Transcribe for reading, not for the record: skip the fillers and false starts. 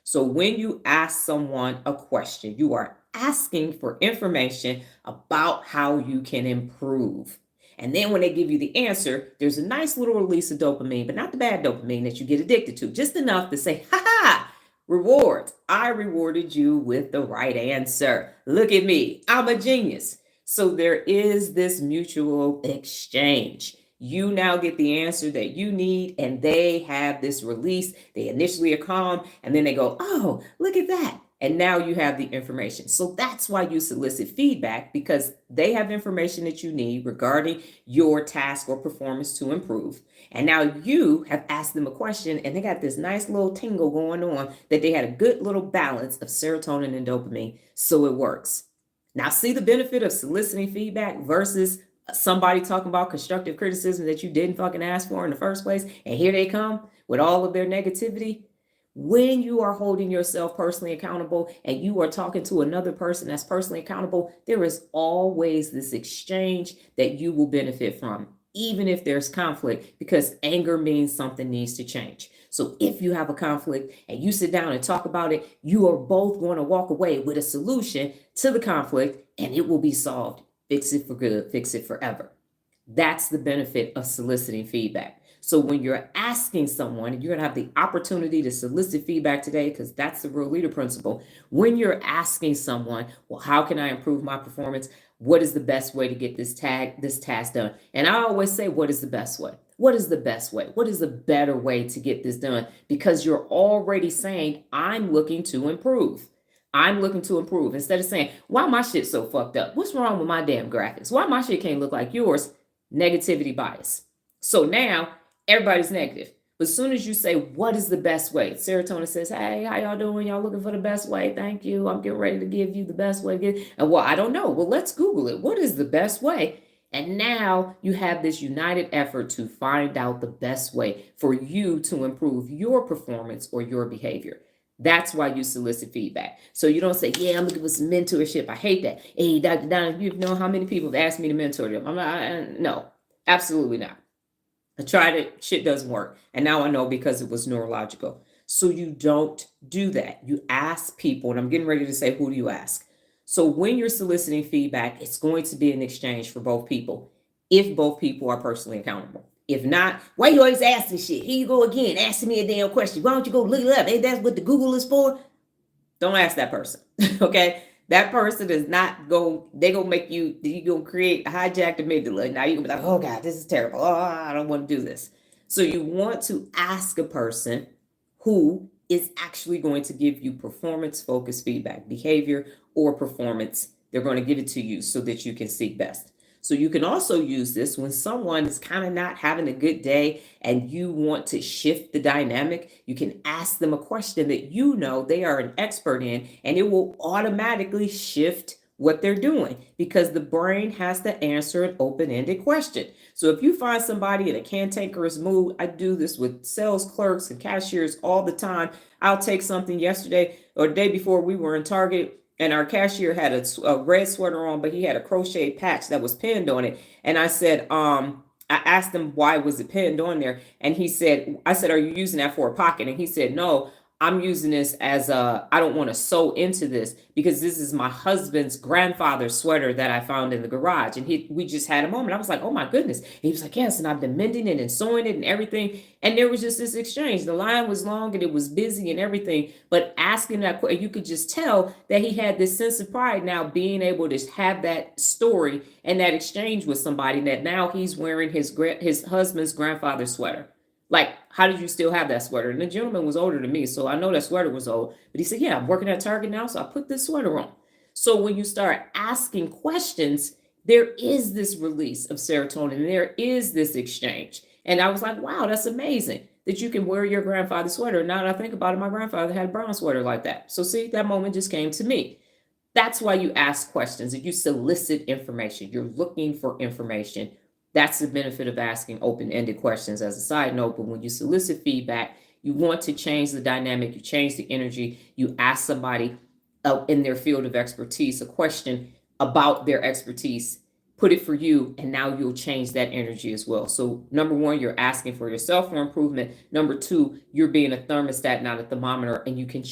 So when you ask someone a question, you are asking for information about how you can improve. And then when they give you the answer, there's a nice little release of dopamine, but not the bad dopamine that you get addicted to, just enough to say, ha ha, rewards. I rewarded you with the right answer. Look at me. I'm a genius. So there is this mutual exchange. You now get the answer that you need, and they have this release. They initially are calm, and then they go, oh, look at that. And now you have the information. So that's why you solicit feedback, because they have information that you need regarding your task or performance to improve. And now you have asked them a question, and they got this nice little tingle going on that they had a good little balance of serotonin and dopamine. So it works. Now, see the benefit of soliciting feedback versus somebody talking about constructive criticism that you didn't fucking ask for in the first place. And here they come with all of their negativity. When you are holding yourself personally accountable and you are talking to another person that's personally accountable, there is always this exchange that you will benefit from, even if there's conflict, because anger means something needs to change. So if you have a conflict and you sit down and talk about it, you are both going to walk away with a solution to the conflict, and it will be solved. Fix it for good, fix it forever. That's the benefit of soliciting feedback. So when you're asking someone, you're going to have the opportunity to solicit feedback today, because that's the real leader principle. When you're asking someone, well, how can I improve my performance? What is the best way to get this task done? And I always say, what is the best way? What is the best way? What is the better way to get this done? Because you're already saying, I'm looking to improve. I'm looking to improve. Instead of saying, why my shit so fucked up? What's wrong with my damn graphics? Why my shit can't look like yours? Negativity bias. So now everybody's negative. But as soon as you say, what is the best way? Serotonin says, hey, how y'all doing? Y'all looking for the best way? Thank you. I'm getting ready to give you the best way to get. And well, I don't know. Well, let's Google it. What is the best way? And now you have this united effort to find out the best way for you to improve your performance or your behavior. That's why you solicit feedback. So you don't say, yeah, I'm looking for some mentorship. I hate that. Hey, Dr. Donna, you know how many people have asked me to mentor them? No, absolutely not. I tried it, shit doesn't work. And now I know, because it was neurological. So you don't do that. You ask people, and I'm getting ready to say, who do you ask? So when you're soliciting feedback, it's going to be an exchange for both people, if both people are personally accountable. If not, why you always asking shit? Here you go again, asking me a damn question. Why don't you go look it up? Ain't that what the Google is for? Don't ask that person, okay? That person is not they gonna make you gonna create a hijacked amygdala. Now you're gonna be like, oh God, this is terrible. Oh, I don't want to do this. So you want to ask a person who is actually going to give you performance-focused feedback, behavior or performance. They're going to give it to you so that you can seek best. So you can also use this when someone is kind of not having a good day and you want to shift the dynamic. You can ask them a question that you know they are an expert in, and it will automatically shift what they're doing, because the brain has to answer an open-ended question. So if you find somebody in a cantankerous mood, I do this with sales clerks and cashiers all the time. I'll take something yesterday or the day before, we were in Target, and our cashier had a red sweater on, but he had a crocheted patch that was pinned on it. And I said, I asked him why was it pinned on there, and I said, are you using that for a pocket? And he said, no, I'm using this as I don't want to sew into this, because this is my husband's grandfather's sweater that I found in the garage. And we just had a moment. I was like, oh my goodness. And he was like, yes, and I've been mending it and sewing it and everything. And there was just this exchange. The line was long and it was busy and everything. But asking that question, you could just tell that he had this sense of pride now, being able to have that story and that exchange with somebody, that now he's wearing his husband's grandfather's sweater. Like, how did you still have that sweater? And the gentleman was older than me, so I know that sweater was old. But he said, yeah, I'm working at Target now, so I put this sweater on. So when you start asking questions, there is this release of serotonin. There is this exchange. And I was like, wow, that's amazing that you can wear your grandfather's sweater. Now that I think about it, my grandfather had a brown sweater like that. So see, that moment just came to me. That's why you ask questions and you solicit information. You're looking for information. That's the benefit of asking open-ended questions, as a side note. But when you solicit feedback, you want to change the dynamic, you change the energy, you ask somebody in their field of expertise a question about their expertise, put it for you, and now you'll change that energy as well. So number one, you're asking for yourself for improvement. Number two, you're being a thermostat, not a thermometer, and you can